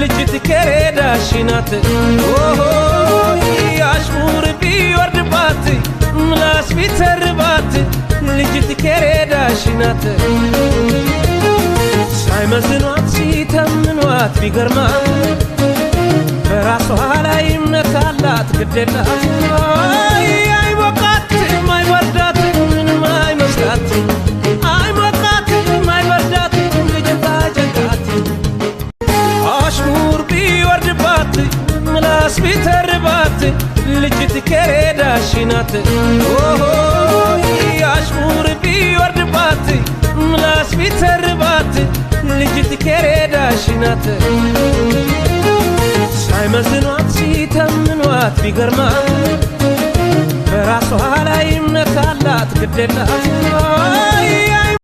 ልጅት ከሬዳሽናት ያሽሙር ቢወርድባት ምላስ ቢተርባት ልጅት ከሬዳሽናት ሳይመዝኗት ሲተምኗት ቢገርማት በራሷ ላይ እምነት አላት ግዴላት አይሞቃትም አይበርዳትም ምንም አይመስላትም አይሞቃትም አይበርዳትም ልጅታ ጀጋት አሽሙር ቢወርድባት ምላስ ቢተርባት ልጅት ከሬዳሽናት አሽሙር ቢወርድባት ምላስ ቢተርባት ልጅት ከሬዳሽናት ሳይመዝኗት ሲተምኗት ቢገርማት በራሷ ላይ እምነት አላት ግዴላት